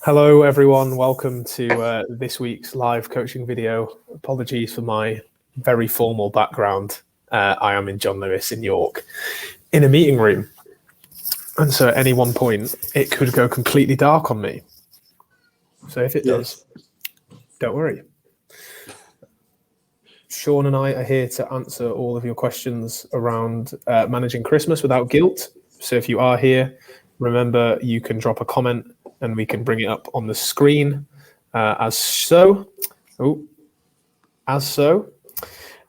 Hello, everyone. Welcome to this week's live coaching video. Apologies for my very formal background. I am in John Lewis in York in a meeting room. And so at any one point, it could go completely dark on me. So if it does, don't worry. Shaun and I are here to answer all of your questions around managing Christmas without guilt. So if you are here, remember you can drop a comment and we can bring it up on the screen as so.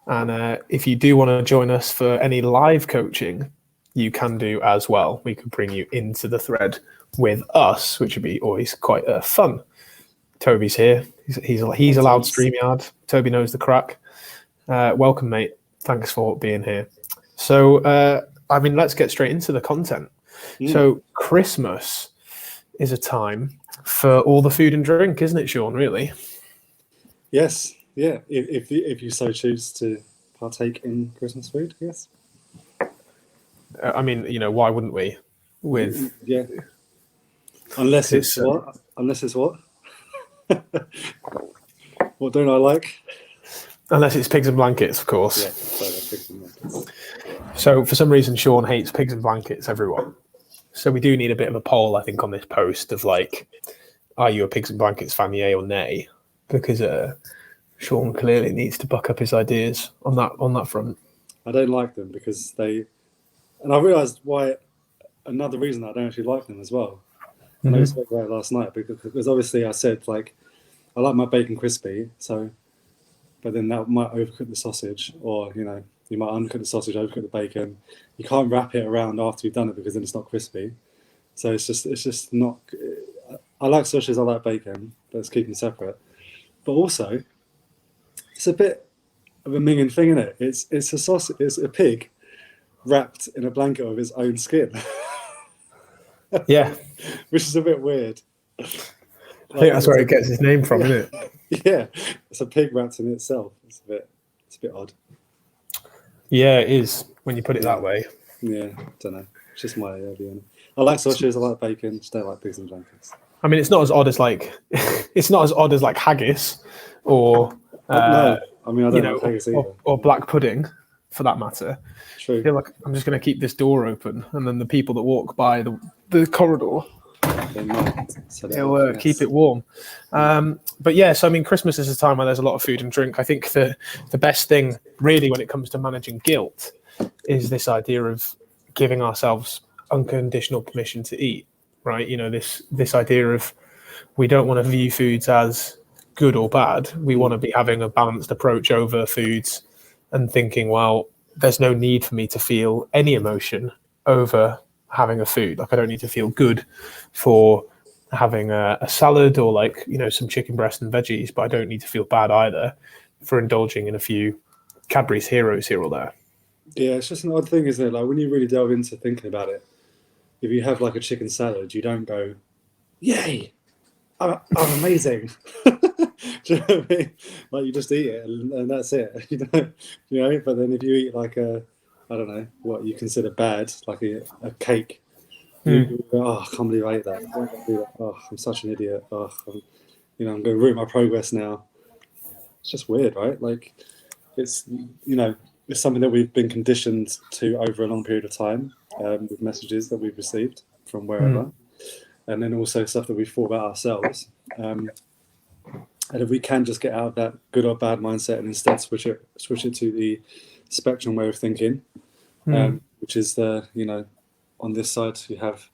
And if you do want to join us for any live coaching, you can do as well. We can bring you into the thread with us, which would be always quite fun. Toby's here. He's allowed StreamYard. Toby knows the crack. Welcome, mate. Thanks for being here. So, let's get straight into the content. So Christmas is a time for all the food and drink, isn't it, Shaun, really? Yes. Yeah. If you so choose to partake in Christmas food, yes. Why wouldn't we? Unless it's what? What don't I like? Unless it's pigs and blankets, of course. Yeah, pigs and blankets. So for some reason, Shaun hates pigs and blankets, everyone. So we do need a bit of a poll, I think, on this post of are you a pigs and blankets fan, yay or nay? Because Shaun clearly needs to buck up his ideas on that front. I don't like them because and I realised why. Another reason I don't actually like them as well. And I spoke about it last night because obviously I said I like my bacon crispy, but then that might overcook the sausage, or you might undercook the sausage, overcook the bacon. You can't wrap it around after you've done it because then it's not crispy. So it's just not. I like sausages, I like bacon, but let's keep them separate. But also, it's a bit of a minging thing, isn't it? It's a sausage. It's a pig wrapped in a blanket of its own skin. Yeah, which is a bit weird. I think that's where it gets its name from, isn't it? Yeah, it's a pig wrapped in itself. It's a bit odd. Yeah, it is when you put it that way. Yeah, I don't know. It's just my view. I like sausages. I like bacon. Just don't like pigs and blankets. I mean, it's not as odd as it's not as odd as haggis or no. I mean, I don't like haggis either. Or black pudding, for that matter. True. I feel like I'm just going to keep this door open, and then the people that walk by the corridor, they'll keep it warm. But yeah, so I mean, Christmas is a time where there's a lot of food and drink. I think the best thing, really, when it comes to managing guilt, is this idea of giving ourselves unconditional permission to eat. Right? This idea of we don't want to view foods as good or bad. We want to be having a balanced approach over foods and thinking, well, there's no need for me to feel any emotion over having a food. I don't need to feel good for having a salad or some chicken breast and veggies, but I don't need to feel bad either for indulging in a few Cadbury's Heroes here or there. Yeah, it's just an odd thing, isn't it? When you really delve into thinking about it, if you have a chicken salad, you don't go, "Yay, I'm amazing." Do you know what I mean? You just eat it and that's it. But then if you eat I don't know what you consider bad, a cake, you go, "Oh, I can't believe I ate that. Why did I do that? Oh, I'm such an idiot. Oh, I'm going to ruin my progress now." It's just weird, right? It's it's something that we've been conditioned to over a long period of time with messages that we've received from wherever, and then also stuff that we've thought about ourselves. And if we can just get out of that good or bad mindset and instead switch it to the spectrum way of thinking, which is on this side you have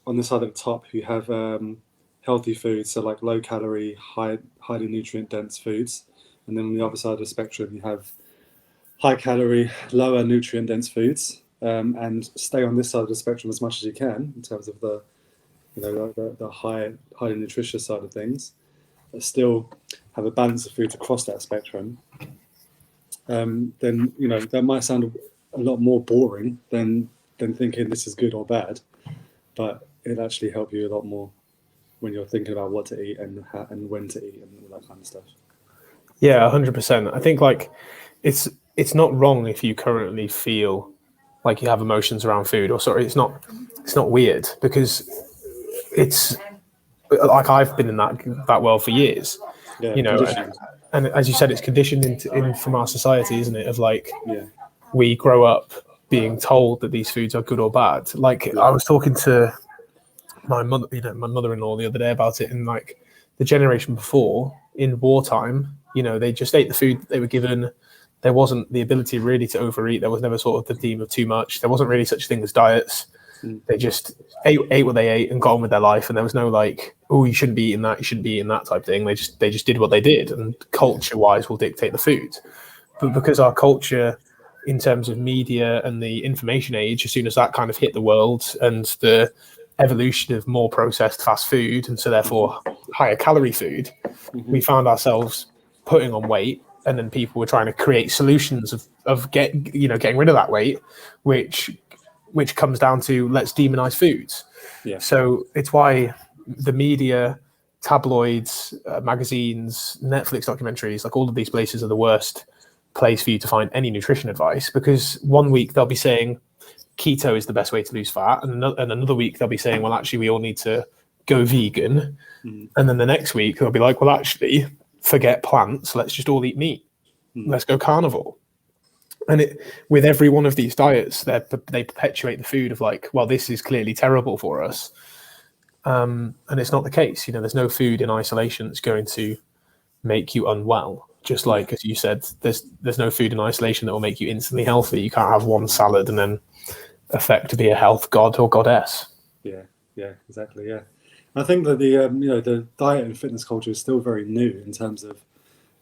on this side at the top you have healthy foods, so low calorie, highly nutrient dense foods, and then on the other side of the spectrum you have high calorie, lower nutrient dense foods, and stay on this side of the spectrum as much as you can in terms of the highly nutritious side of things, but still have a balance of foods across that spectrum, then that might sound a lot more boring than thinking this is good or bad, but it'll actually help you a lot more when you're thinking about what to eat and when to eat and all that kind of stuff. Yeah, 100%. I think it's not wrong if you currently feel like you have emotions around food, or sorry, it's not weird, because it's like I've been in that world for years, Yeah, you know, conditioned. and as you said, it's conditioned in from our society, isn't it? Of like, Yeah, we grow up being told that these foods are good or bad. Like yeah, I was talking to my mother, my mother-in-law the other day about it, and like the generation before in wartime, they just ate the food that they were given. There wasn't the ability really to overeat. There was never sort of the theme of too much. There wasn't really such a thing as diets. They just ate what they ate and got on with their life, and there was no like, oh, you shouldn't be eating that, you shouldn't be eating that type thing. They just did what they did, and culture-wise will dictate the food. But because our culture, in terms of media and the information age, as soon as that kind of hit the world and the evolution of more processed fast food, and so therefore higher calorie food, we found ourselves putting on weight, and then people were trying to create solutions of getting rid of that weight, which comes down to let's demonize foods. yeah, So it's why the media, tabloids, magazines, Netflix documentaries, like all of these places are the worst place for you to find any nutrition advice, because one week they'll be saying keto is the best way to lose fat, and another week they'll be saying, well, actually we all need to go vegan, and then the next week they'll be like, well, actually forget plants, let's just all eat meat, let's go carnivore. And with every one of these diets, they perpetuate the food of like, well, this is clearly terrible for us, and it's not the case. There's no food in isolation that's going to make you unwell. Just like as you said, there's no food in isolation that will make you instantly healthy. You can't have one salad and then affect to be a health god or goddess. yeah, exactly. Yeah, I think that the diet and fitness culture is still very new in terms of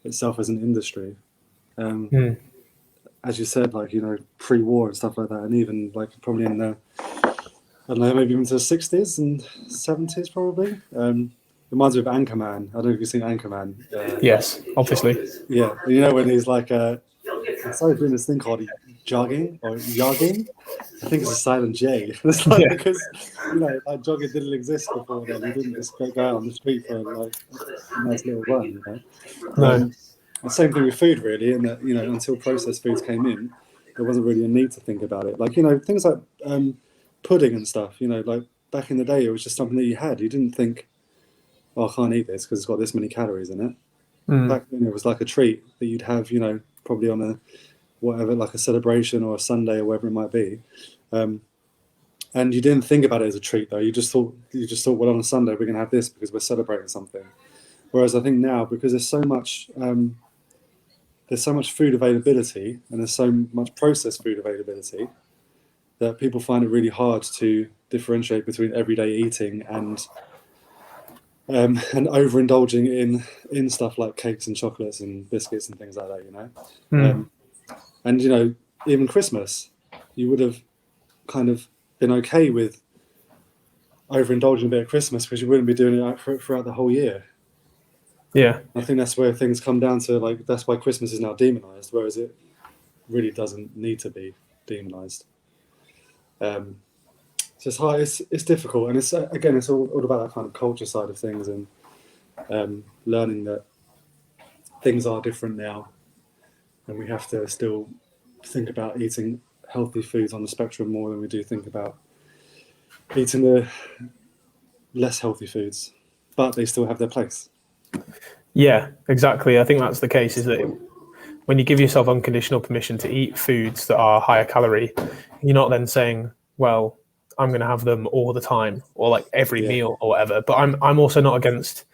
itself as an industry. As you said, like pre-war and stuff like that, and even like probably in the, I don't know, maybe into the 60s and 70s probably. Reminds me of Anchorman. I don't know if you've seen Anchorman. Yes, obviously. Yeah, when he's like, I started doing this thing called jogging or jogging. I think it's a silent J. It's like because like jogging didn't exist before then. You didn't just go out on the street for like a nice little run. No. The same thing with food, really, in that until processed foods came in, there wasn't really a need to think about it. Like things like pudding and stuff. Like back in the day, it was just something that you had. You didn't think, oh, I can't eat this because it's got this many calories in it. Back then, it was like a treat that you'd have, probably on a whatever, like a celebration or a Sunday or whatever it might be. And you didn't think about it as a treat, though. You just thought, well, on a Sunday we're going to have this because we're celebrating something. Whereas I think now, because there's so much food availability and there's so much processed food availability, that people find it really hard to differentiate between everyday eating and overindulging in stuff like cakes and chocolates and biscuits and things like that, and even Christmas, you would have kind of been okay with overindulging a bit at Christmas because you wouldn't be doing it throughout the whole year. Yeah, I think that's where things come down to, like, that's why Christmas is now demonized, whereas it really doesn't need to be demonized. So it's hard, it's difficult, and it's all about that kind of culture side of things, and learning that things are different now, and we have to still think about eating healthy foods on the spectrum more than we do think about eating the less healthy foods, but they still have their place. Yeah, exactly. I think that's the case, is that when you give yourself unconditional permission to eat foods that are higher calorie, you're not then saying, well, I'm going to have them all the time or like every meal or whatever. But I'm also not against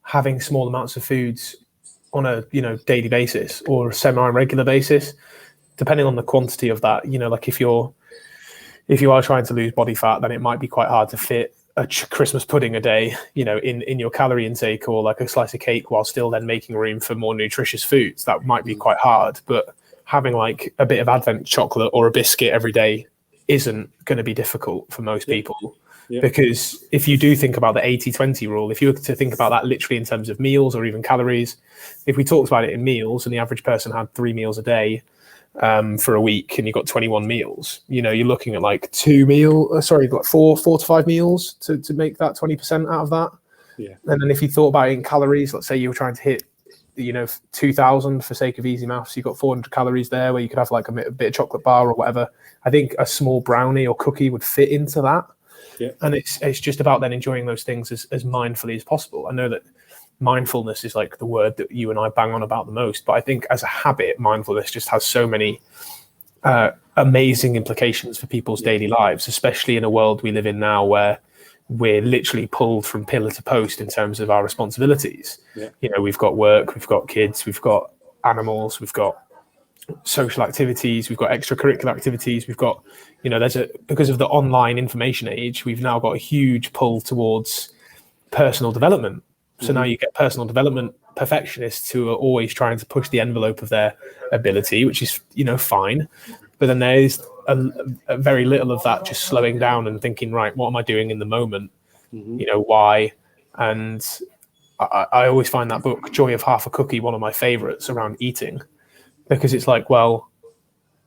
having small amounts of foods on a daily basis or a semi-regular basis, depending on the quantity of that. Like if you are trying to lose body fat, then it might be quite hard to fit a Christmas pudding a day, in your calorie intake, or like a slice of cake, while still then making room for more nutritious foods. That might be quite hard, but having like a bit of Advent chocolate or a biscuit every day isn't going to be difficult for most people. Because if you do think about the 80-20 rule, if you were to think about that literally in terms of meals or even calories, if we talked about it in meals and the average person had 3 meals a day for a week, and you got 21 meals, you're looking at like 4 to 5 meals to make that 20% out of that. And then if you thought about it in calories, let's say you were trying to hit 2,000 for sake of easy maths, you got 400 calories there, where you could have like a bit of chocolate bar or whatever. I think a small brownie or cookie would fit into that. Yeah. And it's just about then enjoying those things as mindfully as possible. I know that mindfulness is like the word that you and I bang on about the most, but I think as a habit, mindfulness just has so many amazing implications for people's daily lives, especially in a world we live in now where we're literally pulled from pillar to post in terms of our responsibilities. Yeah. You know, we've got work, we've got kids, we've got animals, we've got social activities, we've got extracurricular activities, we've got, you know, because of the online information age, we've now got a huge pull towards personal development. So now you get personal development perfectionists who are always trying to push the envelope of their ability, which is, you know, fine. But then there's a very little of that just slowing down and thinking, right, what am I doing in the moment? You know, why? And I always find that book, Joy of Half a Cookie, one of my favorites around eating, because it's like, well,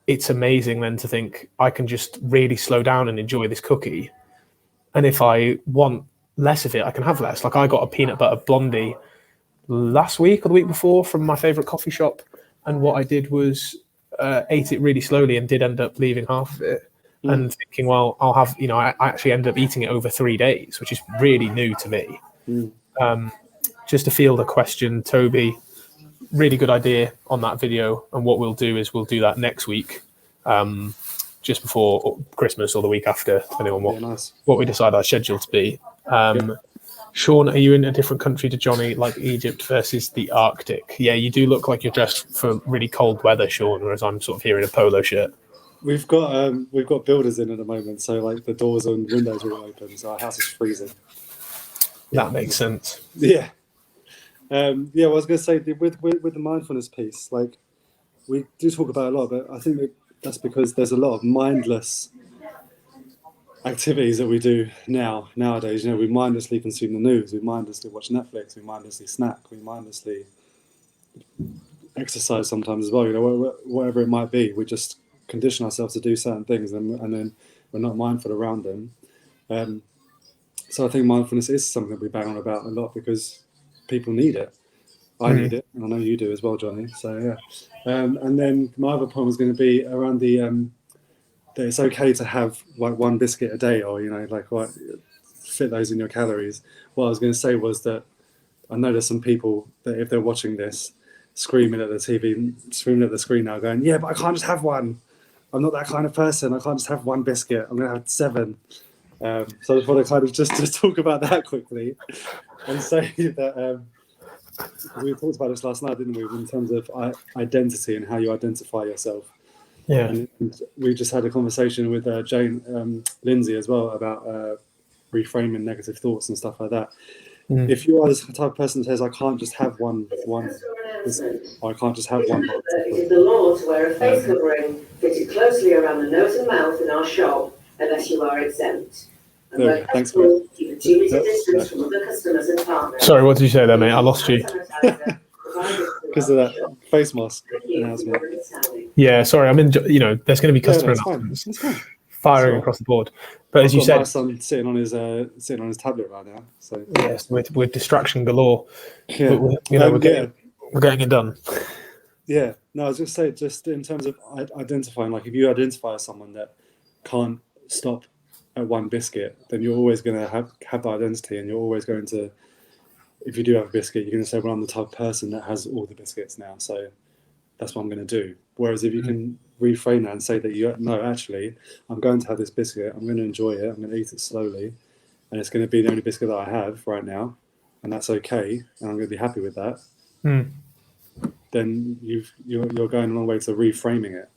it's amazing then to think I can just really slow down and enjoy this cookie. And if I want less of it, I can have less. Like I got a peanut butter blondie last week or the week before from my favorite coffee shop. And what I did was ate it really slowly and did end up leaving half of it and thinking, well, I'll have, you know, I actually ended up eating it over 3 days, which is really new to me. Just to field a question, Toby, really good idea on that video. And what we'll do is we'll do that next week, just before Christmas or the week after, depending on what we decide our schedule to be. Shaun, are you in a different country to Jonny, like Egypt versus the Arctic? Yeah, you do look like you're dressed for really cold weather, Shaun, whereas I'm sort of here in a polo shirt. We've got builders in at the moment, so like the doors and windows are all open, so our house is freezing. That makes sense. Yeah. I was going to say with the mindfulness piece, like we do talk about a lot, but I think that's because there's a lot of mindless activities that we do nowadays. You know, we mindlessly consume the news, we mindlessly watch Netflix, we mindlessly snack, we mindlessly exercise sometimes as well. You know, whatever it might be, we just condition ourselves to do certain things, and then we're not mindful around them. So I think mindfulness is something that we bang on about a lot because people need it. I need it, and I know you do as well, Jonny. So yeah. And then my other point was going to be around the that it's okay to have like one biscuit a day, or you know, like what fit those in your calories. What I was going to say was that I know there's some people that if they're watching this, screaming at the TV, screaming at the screen now, going, "Yeah, but I can't just have one. I'm not that kind of person. I can't just have one biscuit. I'm going to have 7." So I just want to kind of just talk about that quickly and say that we talked about this last night, didn't we, in terms of identity and how you identify yourself. Yeah. And we just had a conversation with Jane Lindsay as well about reframing negative thoughts and stuff like that. If you are the type of person that says, I can't just have one, or I can't just have one. It is the law to wear a face covering fitted closely around the nose and mouth in our shop, unless you are exempt. No, thanks, mate. Keep a 2-meter distance from other customers and partners. Sorry, what did you say there, mate? I lost you. Because of that face mask announcement. Yeah, sorry. I'm in. You know, there's going to be customer announcements firing across the board. But as you said, my son sitting on his tablet right now. So yes, with distraction galore. Yeah, but we're getting it done. Yeah, no, I was just saying, just in terms of identifying, like if you identify as someone that can't stop at one biscuit, then you're always going to have that identity, and you're always going to, if you do have a biscuit, you're going to say, well, I'm the type of person that has all the biscuits now, so that's what I'm going to do. Whereas if you can reframe that and say that no, actually, I'm going to have this biscuit, I'm going to enjoy it, I'm going to eat it slowly, and it's going to be the only biscuit that I have right now, and that's okay, and I'm going to be happy with that. Then you're going a long way to reframing it.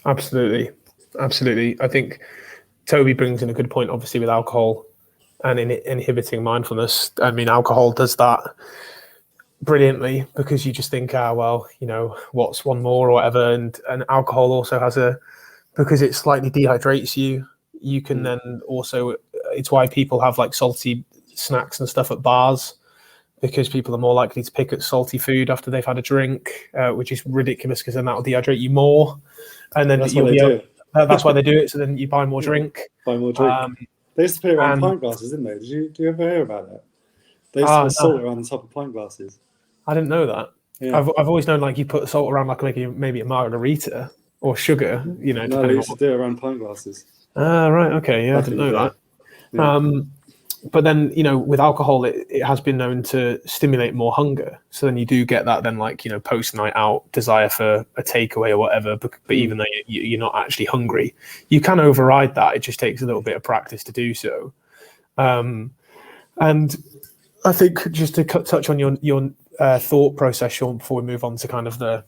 Absolutely. I think Toby brings in a good point, obviously, with alcohol and inhibiting mindfulness. I mean, alcohol does that brilliantly because you just think, well, you know, what's one more or whatever. And alcohol also has because it slightly dehydrates you, you can then also, it's why people have like salty snacks and stuff at bars, because people are more likely to pick at salty food after they've had a drink, which is ridiculous because then that will dehydrate you more. And then that's why they do it. That's why they do it. So then you buy more drink. Buy more drink. They used to put it around pint glasses, didn't they? Do you ever hear about that? They used to put salt around the top of pint glasses. I didn't know that. Yeah. I've always known like you put salt around like maybe a margarita or sugar. You know. No, they used to do it around pint glasses. Right. Okay. Yeah, I That's didn't what you know get. that. Yeah. But then, with alcohol, it has been known to stimulate more hunger. So then you do get that then, like, post night out desire for a takeaway or whatever. But even though you're not actually hungry, you can override that. It just takes a little bit of practice to do so. And I think just to touch on your thought process, Shaun, before we move on to kind of the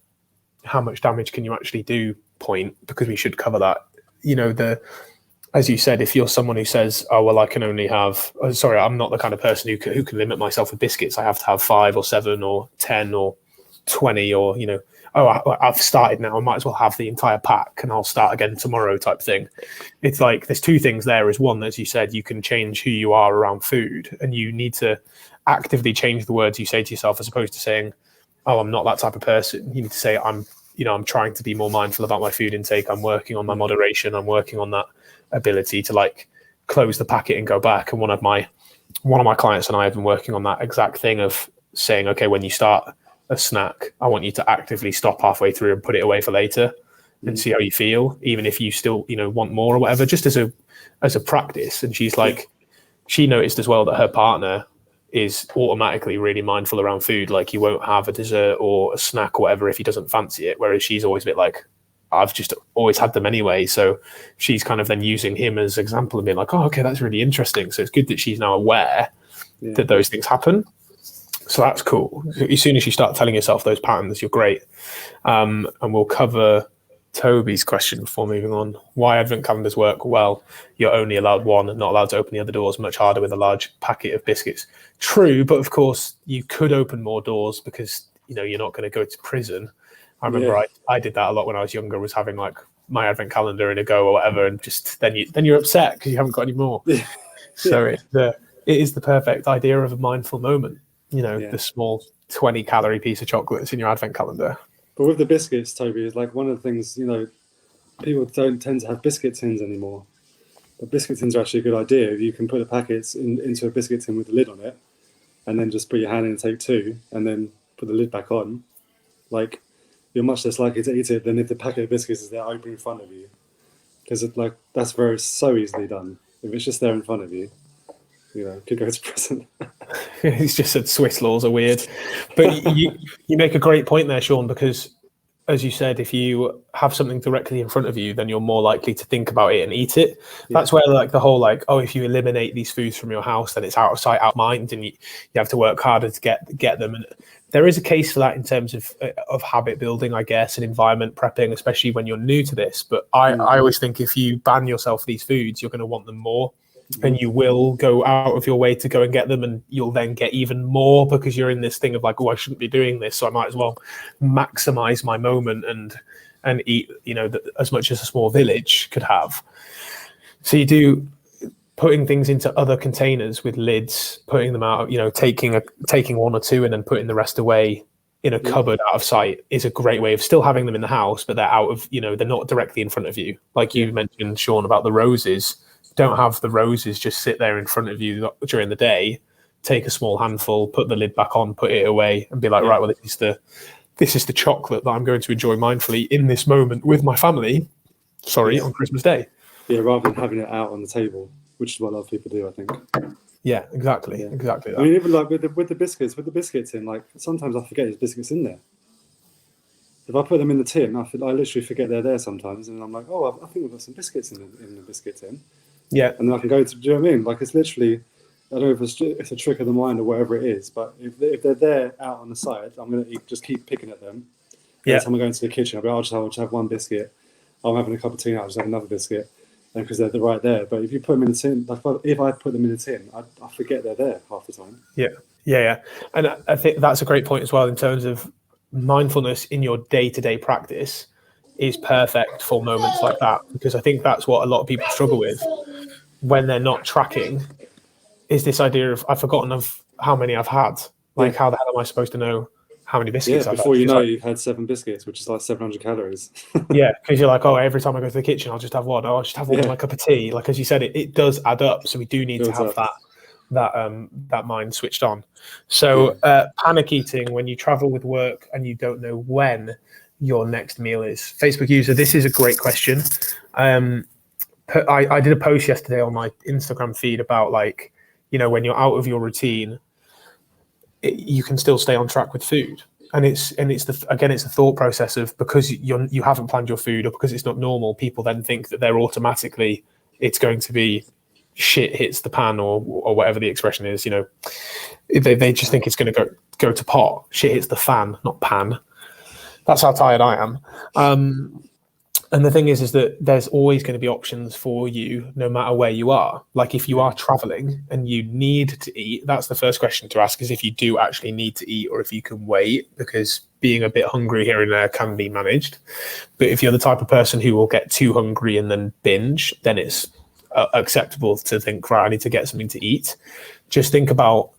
how much damage can you actually do point, because we should cover that. As you said, if you're someone who says, "Oh well, I can only have," sorry, I'm not the kind of person who can limit myself with biscuits. I have to have 5 or 7 or 10 or 20, or I've started now. I might as well have the entire pack, and I'll start again tomorrow, type thing. It's like there's two things there. Is one, as you said, you can change who you are around food, and you need to actively change the words you say to yourself, as opposed to saying, "Oh, I'm not that type of person." You need to say, I'm trying to be more mindful about my food intake. I'm working on my moderation. I'm working on that ability to like close the packet and go back. And one of my clients and I have been working on that exact thing of saying, okay, when you start a snack, I want you to actively stop halfway through and put it away for later and see how you feel, even if you still want more or whatever, just as a practice. And she's like, she noticed as well that her partner is automatically really mindful around food. Like, he won't have a dessert or a snack or whatever if he doesn't fancy it, whereas she's always a bit like, I've just always had them anyway. So she's kind of then using him as an example and being like, oh, okay, that's really interesting. So it's good that she's now aware that those things happen. So that's cool. As soon as you start telling yourself those patterns, you're great. And we'll cover Toby's question before moving on. Why advent calendars work? Well, you're only allowed one and not allowed to open the other doors. Much harder with a large packet of biscuits. True, but of course you could open more doors because you're not going to go to prison. I remember I did that a lot when I was younger, was having like my advent calendar in a go or whatever, and just then you're upset because you haven't got any more. So it is the perfect idea of a mindful moment. The small 20-calorie piece of chocolate that's in your advent calendar. But with the biscuits, Toby, is like one of the things, people don't tend to have biscuit tins anymore. But biscuit tins are actually a good idea. You can put the packets into a biscuit tin with the lid on it, and then just put your hand in and take 2, and then put the lid back on. Like, you're much less likely to eat it than if the packet of biscuits is there open in front of you. Because that's so easily done. If it's just there in front of you, it could go to prison. He's just said Swiss laws are weird. But you make a great point there, Shaun, because as you said, if you have something directly in front of you, then you're more likely to think about it and eat it. Yeah. That's where like the whole if you eliminate these foods from your house, then it's out of sight, out of mind, and you have to work harder to get them. And there is a case for that in terms of habit building, I guess, and environment prepping, especially when you're new to this. But I always think if you ban yourself these foods, you're going to want them more. And you will go out of your way to go and get them, and you'll then get even more because you're in this thing of like, oh, I shouldn't be doing this, so I might as well maximize my moment and eat, as much as a small village could have. So you do putting things into other containers with lids, putting them out, taking 1 or 2 and then putting the rest away in a cupboard out of sight is a great way of still having them in the house, but they're out of, they're not directly in front of you. Like you mentioned, Shaun, about the roses. Don't have the roses just sit there in front of you during the day. Take a small handful, put the lid back on, put it away, and be like, right, well, this is the chocolate that I'm going to enjoy mindfully in this moment with my family. On Christmas Day. Yeah, rather than having it out on the table, which is what a lot of people do, I think. Yeah, exactly. Exactly that. I mean, even like with the biscuits in, like sometimes I forget there's biscuits in there. If I put them in the tin, I literally forget they're there sometimes, and I'm like, oh, I think we've got some biscuits in the biscuit tin. Yeah. And then I can go to, do you know what I mean? Like, it's literally, I don't know if it's a trick of the mind or whatever it is, but if they're there out on the side, I'm going to just keep picking at them. Every time I go into the kitchen, I'll just have one biscuit. I'm having a cup of tea now, I'll just have another biscuit. And because they're right there. But if you put them in the tin, like if I put them in the tin, I forget they're there half the time. Yeah. And I think that's a great point as well in terms of mindfulness in your day-to-day practice is perfect for moments like that, because I think that's what a lot of people struggle with when they're not tracking, is this idea of I've forgotten of how many I've had. Like, how the hell am I supposed to know how many biscuits I've had? Before you know, you've had 7 biscuits, which is like 700 calories. Yeah, because you're like, oh, every time I go to the kitchen, I'll just have one. Oh, I'll just have one with my cup of tea. Like, as you said, it does add up. So we do need to have that mind switched on. So panic eating when you travel with work and you don't know when your next meal is. Facebook user, this is a great question. I did a post yesterday on my Instagram feed about like, when you're out of your routine, you can still stay on track with food. And it's a thought process of, because you haven't planned your food, or because it's not normal, people then think that they're automatically, it's going to be shit hits the pan, or whatever the expression is. They just think it's going to go to pot. Shit hits the fan, not pan. That's how tired I am. And the thing is that there's always going to be options for you, no matter where you are. Like if you are traveling and you need to eat, that's the first question to ask, is if you do actually need to eat, or if you can wait, because being a bit hungry here and there can be managed. But if you're the type of person who will get too hungry and then binge, then it's acceptable to think, right, I need to get something to eat. Just think about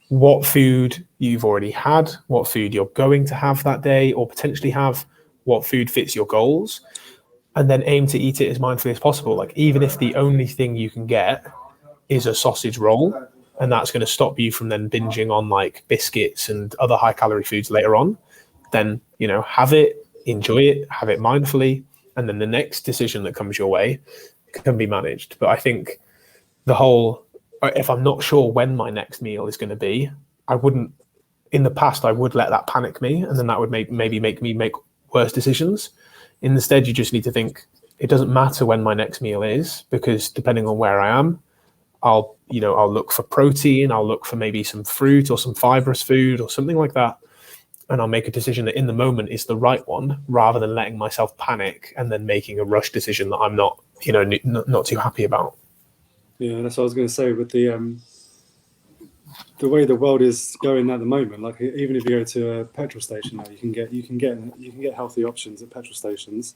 what food you've already had, what food you're going to have that day, or potentially have, what food fits your goals. And then aim to eat it as mindfully as possible. Like even if the only thing you can get is a sausage roll, and that's going to stop you from then binging on like biscuits and other high calorie foods later on, then, have it, enjoy it, have it mindfully. And then the next decision that comes your way can be managed. But I think if I'm not sure when my next meal is going to be, in the past, I would let that panic me. And then that would maybe make me make worse decisions. Instead, you just need to think, it doesn't matter when my next meal is, because depending on where I am, I'll look for protein, I'll look for maybe some fruit or some fibrous food or something like that. And I'll make a decision that in the moment is the right one, rather than letting myself panic and then making a rush decision that I'm not too happy about. Yeah, that's what I was going to say with the way the world is going at the moment. Like even if you go to a petrol station now, you can get healthy options at petrol stations.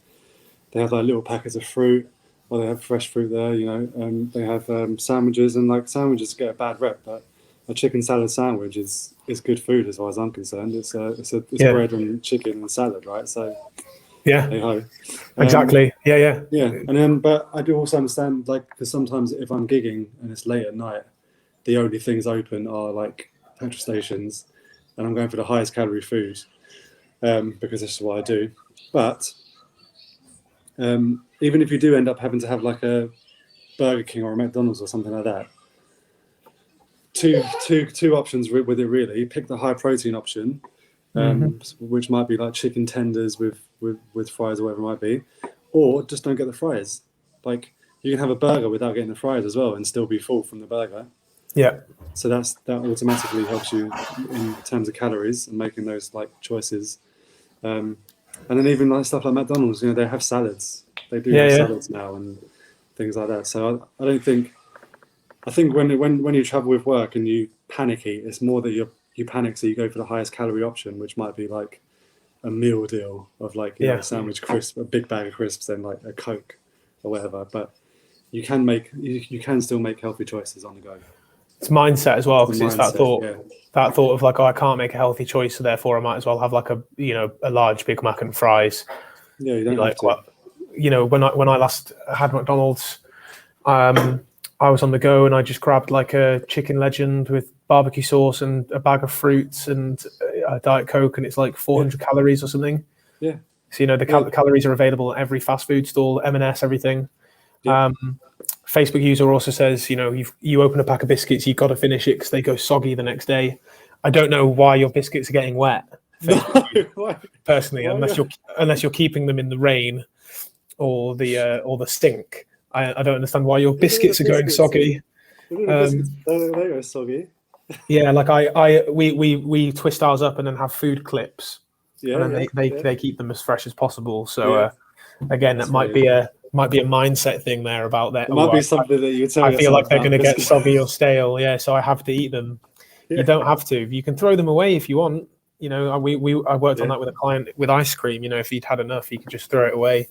They have like little packets of fruit, or they have fresh fruit there. They have sandwiches, and like sandwiches get a bad rep, but a chicken salad sandwich is good food as far as I'm concerned. It's bread and chicken and salad, right? So yeah, hey ho. Exactly. Yeah. And then, but I do also understand, like, because sometimes if I'm gigging and it's late at night, the only things open are like petrol stations, and I'm going for the highest calorie food because this is what I do. But even if you do end up having to have like a Burger King or a McDonald's or something like that, two options with it really. Pick the high protein option, which might be like chicken tenders with fries or whatever it might be, or just don't get the fries. Like you can have a burger without getting the fries as well and still be full from the burger. Yeah. So that automatically helps you in terms of calories and making those like choices. And then even like stuff like McDonald's, they have salads. They do have salads now and things like that. So I think when you travel with work and you panic eat, it's more that you panic, so you go for the highest calorie option, which might be like a meal deal of like a sandwich crisp, a big bag of crisps, then like a Coke or whatever. But you can still make healthy choices on the go. It's mindset as well, because it's that thought of like, I can't make a healthy choice, so therefore I might as well have like a large Big Mac and fries. Yeah, you don't have to. When I last had McDonald's, I was on the go and I just grabbed like a chicken legend with barbecue sauce and a bag of fruits and a Diet Coke, and it's like 400 calories or something. Yeah. So the calories are available at every fast food stall, M&S, everything. Yeah. Facebook user also says, you open a pack of biscuits, you've got to finish it because they go soggy the next day. I don't know why your biscuits are getting wet. Personally, unless you're keeping them in the rain or the stink. I don't understand why your biscuits are going soggy. They go soggy. Yeah, like we twist ours up and then have food clips. Yeah, and then they keep them as fresh as possible. So again, that might be a mindset thing there about that. It might be something that you tell. I feel like they're going to get soggy or stale. Yeah, so I have to eat them. Yeah. You don't have to. You can throw them away if you want. I worked on that with a client with ice cream. If he'd had enough, he could just throw it away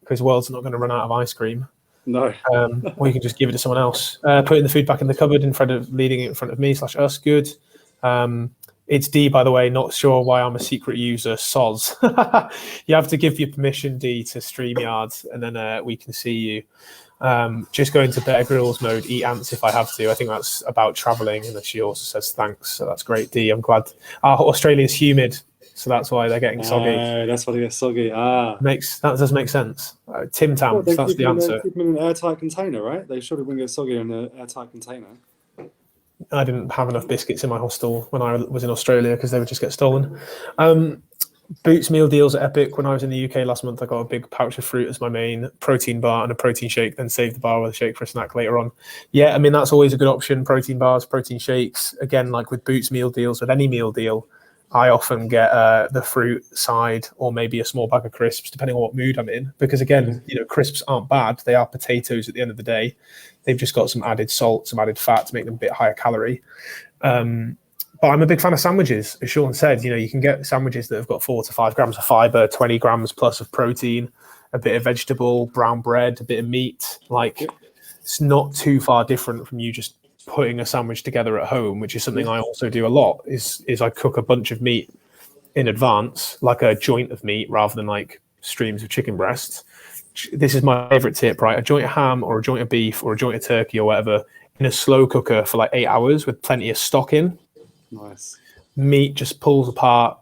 because the world's not going to run out of ice cream. No. Or you can just give it to someone else. Putting the food back in the cupboard leading it in front of me /us. Good. It's D, by the way. Not sure why I'm a secret user. Soz. You have to give your permission, D, to StreamYard, and then we can see you. Just go into Bear Grylls mode, eat ants if I have to. I think that's about traveling. And then she also says thanks. So that's great, D. I'm glad. Australia's humid, so that's why they're getting soggy. That's why they get soggy. That does make sense. Tim Well, Tams, that's the answer. Keep them in an airtight container, right? They surely wouldn't get soggy in an airtight container. I didn't have enough biscuits in my hostel when I was in Australia because they would just get stolen. Boots meal deals at Epic. When I was in the UK last month, I got a big pouch of fruit as my main protein bar and a protein shake, then saved the bar with a shake for a snack later on. Yeah, I mean, that's always a good option. Protein bars, protein shakes. Again, like with Boots meal deals, with any meal deal, I often get the fruit side or maybe a small bag of crisps, depending on what mood I'm in. Because again, crisps aren't bad. They are potatoes at the end of the day. They've just got some added salt, some added fat to make them a bit higher calorie. But I'm a big fan of sandwiches. As Shaun said, you can get sandwiches that have got 4 to 5 grams of fiber, 20 grams plus of protein, a bit of vegetable, brown bread, a bit of meat. It's not too far different from you just putting a sandwich together at home, which is something I also do a lot, is I cook a bunch of meat in advance, like a joint of meat rather than like streams of chicken breasts. This is my favorite tip, right? A joint of ham or a joint of beef or a joint of turkey or whatever in a slow cooker for like 8 hours with plenty of stock in. Nice. Meat just pulls apart,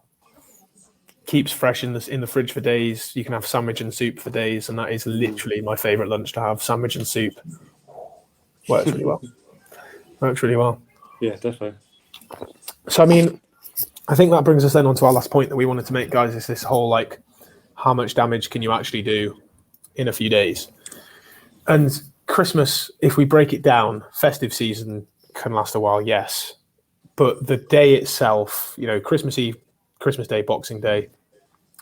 keeps fresh in the fridge for days. You can have sandwich and soup for days, and that is literally my favorite lunch to have. Sandwich and soup works really well. Yeah, definitely. So I mean, I think that brings us then on to our last point that we wanted to make, guys, is this whole like how much damage can you actually do in a few days? And Christmas, if we break it down, festive season can last a while, yes. But the day itself, Christmas Eve, Christmas Day, Boxing Day,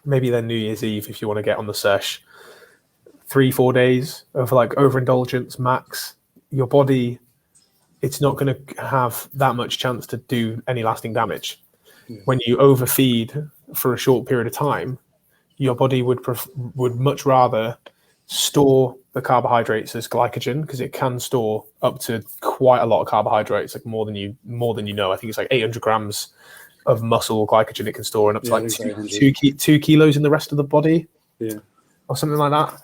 maybe then New Year's Eve if you want to get on the sesh, 3-4 days of like overindulgence max, your body, it's not going to have that much chance to do any lasting damage. When you overfeed for a short period of time, your body would much rather store the carbohydrates as glycogen, because it can store up to quite a lot of carbohydrates, like more than you know. I think it's like 800 grams of muscle glycogen it can store, and up to like 2 kilos in the rest of the body, or something like that.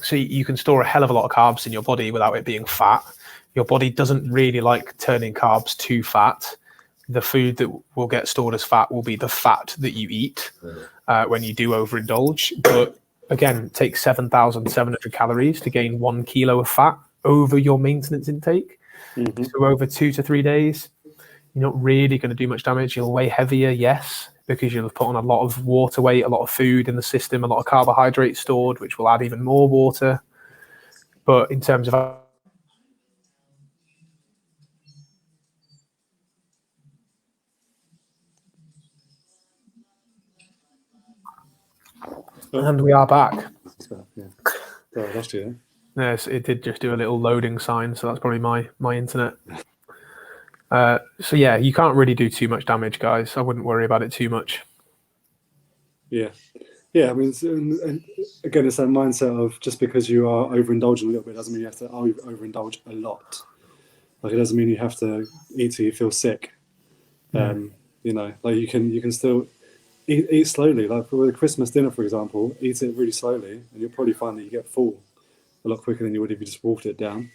So you can store a hell of a lot of carbs in your body without it being fat. Your body doesn't really like turning carbs to fat. The food that will get stored as fat will be the fat that you eat when you do overindulge. But again, it takes 7,700 calories to gain 1 kilo of fat over your maintenance intake. So over 2 to 3 days, you're not really going to do much damage. You'll weigh heavier, yes, because you'll have put on a lot of water weight, a lot of food in the system, a lot of carbohydrates stored, which will add even more water. But in terms of and we are back. I lost you. Yes, it did just do a little loading sign, so that's probably my internet. So yeah, you can't really do too much damage, guys. I wouldn't worry about it too much. Yeah. I mean, and again, it's that mindset of just because you are overindulging a little bit doesn't mean you have to overindulge a lot. Like, it doesn't mean you have to eat till you feel sick. Like you can still eat slowly. Like for a Christmas dinner, for example, eat it really slowly, and you'll probably find that you get full a lot quicker than you would if you just watered it down.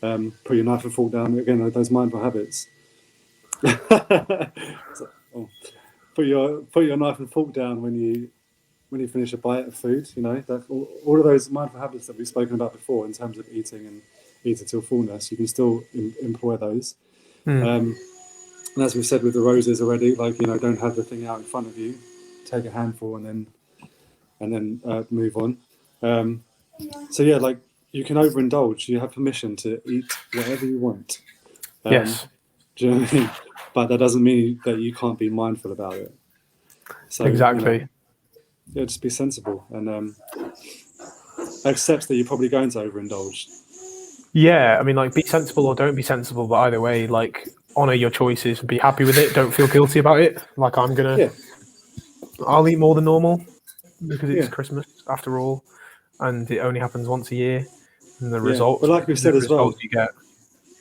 Put your knife and fork down. Again, those mindful habits. Put your knife and fork down when you finish a bite of food. That all of those mindful habits that we've spoken about before in terms of eating and eating till fullness, you can still employ those. And as we've said with the roses already, don't have the thing out in front of you. Take a handful and then move on. So yeah, you can overindulge. You have permission to eat whatever you want. Yes. Do you know what I mean? But that doesn't mean that you can't be mindful about it. So, exactly. Just be sensible and accept that you're probably going to overindulge. Yeah, I mean, be sensible or don't be sensible, but either way, honor your choices and be happy with it. Don't feel guilty about it. I'll eat more than normal because it's Christmas after all, and it only happens once a year. And the results, but like we said as well,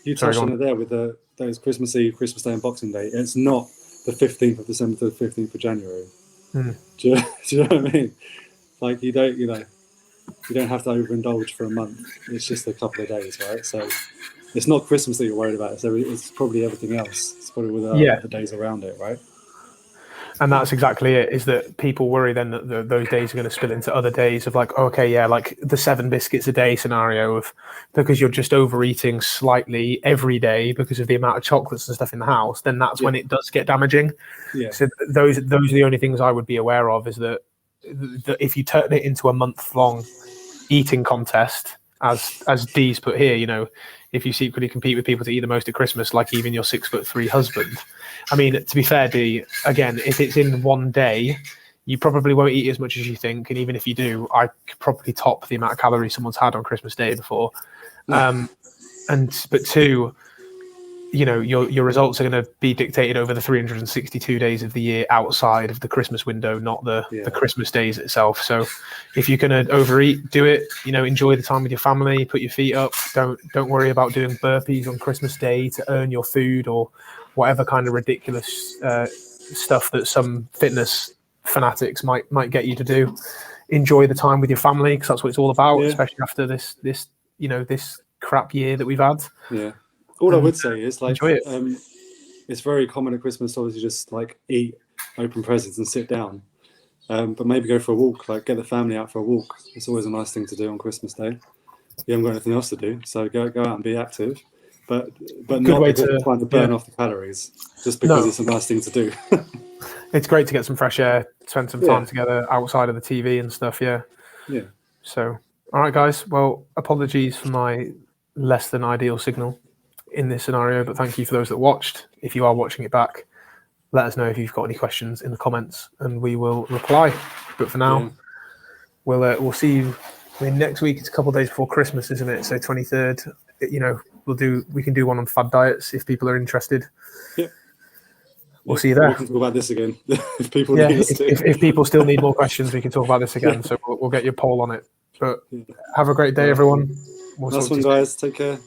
you touched on it there with those Christmas Eve, Christmas Day, and Boxing Day. It's not the 15th of December to the 15th of January. Do you know what I mean? You don't, you don't have to overindulge for a month. It's just a couple of days, right? So it's not Christmas that you're worried about. It's probably everything else. It's probably with the other days around it, right? And that's exactly it, is that people worry then that those days are going to spill into other days of like, okay, yeah, like the 7 biscuits a day scenario of, because you're just overeating slightly every day because of the amount of chocolates and stuff in the house, then that's when it does get damaging. Yeah. So those are the only things I would be aware of, is that if you turn it into a month-long eating contest, as Dee's put here, you know, if you secretly compete with people to eat the most at Christmas, like even your 6'3" husband. I mean, to be fair, Dee, again, if it's in one day, you probably won't eat as much as you think. And even if you do, I could probably top the amount of calories someone's had on Christmas Day before. But two, you know, your results are going to be dictated over the 362 days of the year outside of the Christmas window, not the Christmas days itself. So if you're going to overeat, do it, you know, enjoy the time with your family, put your feet up. Don't worry about doing burpees on Christmas Day to earn your food or whatever kind of ridiculous stuff that some fitness fanatics might get you to do. Enjoy the time with your family, because that's what it's all about, especially after this you know, this crap year that we've had. Yeah. All I would say is, like, enjoy it. It's very common at Christmas, obviously, just like eat, open presents, and sit down. But maybe go for a walk, like get the family out for a walk. It's always a nice thing to do on Christmas Day. You haven't got anything else to do, so go out and be active. But not way because to trying to burn off the calories, just because it's a nice thing to do. It's great to get some fresh air, spend some time together outside of the TV and stuff. Yeah. So, all right, guys. Well, apologies for my less than ideal signal in this scenario, but thank you for those that watched. If you are watching it back, let us know if you've got any questions in the comments, and we will reply. But for now, we'll see you. I mean, next week it's a couple of days before Christmas, isn't it? So 23rd. You know, we can do one on fad diets if people are interested. We'll see you there. We can talk about this again if people need us to. If people still need more questions, we can talk about this again. So we'll get your poll on it. But have a great day, everyone. Last one, guys. Take care.